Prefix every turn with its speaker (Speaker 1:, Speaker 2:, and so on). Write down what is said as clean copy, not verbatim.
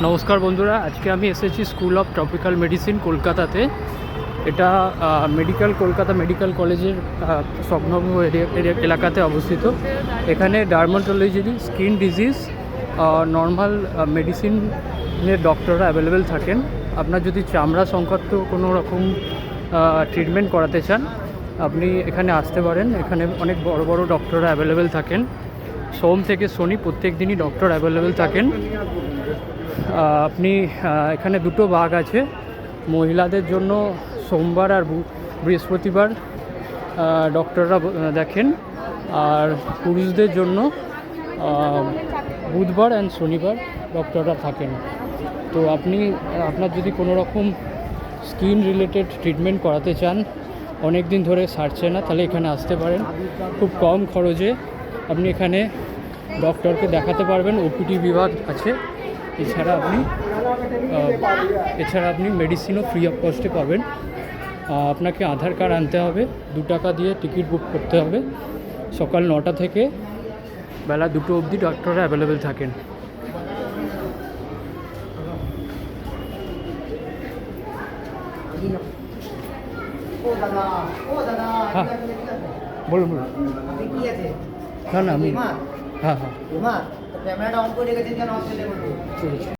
Speaker 1: নমস্কার বন্ধুরা, আজকে আমি এসেছি স্কুল অফ ট্রপিক্যাল মেডিসিন কলকাতাতে। এটা কলকাতা মেডিকেল কলেজের সংলগ্ন এলাকাতে অবস্থিত। এখানে ডার্মাটোলজি, স্কিন ডিজিজ, নর্মাল মেডিসিনের ডক্টররা অ্যাভেলেবেল থাকেন। আপনার যদি চামড়া সংক্রান্ত কোনো রকম ট্রিটমেন্ট করাতে চান, আপনি এখানে আসতে পারেন। এখানে অনেক বড় বড় ডক্টররা অ্যাভেলেবেল থাকেন। সোম থেকে শনি প্রত্যেক দিনই ডক্টর অ্যাভেলেবেল থাকেন। আপনি এখানে দুটো ভাগ আছে। মহিলাদের জন্য সোমবার আর বৃহস্পতিবার ডক্টররা দেখেন, আর পুরুষদের জন্য বুধবার অ্যান্ড শনিবার ডক্টররা থাকেন। তো আপনার যদি কোনো রকম স্কিন রিলেটেড ট্রিটমেন্ট করাতে চান, অনেক দিন ধরে সারছে না, তাহলে এখানে আসতে পারেন। খুব কম খরচে আপনি এখানে ডক্টরকে দেখাতে পারবেন। ওপিডি বিভাগ আছে। এছাড়া আপনি মেডিসিনও ফ্রি অফ কস্টে পাবেন। আপনাকে আধার কার্ড আনতে হবে, 2 টাকা দিয়ে টিকিট বুক করতে হবে। সকাল 9টা থেকে বেলা 2টো অবধি ডক্টররা অ্যাভেলেবেল থাকেন। হ্যাঁ, বলুন। না আমি হ্যাঁ, ক্যামেরাটা অন করে রেখেছেন কেন? ঠিক আছে।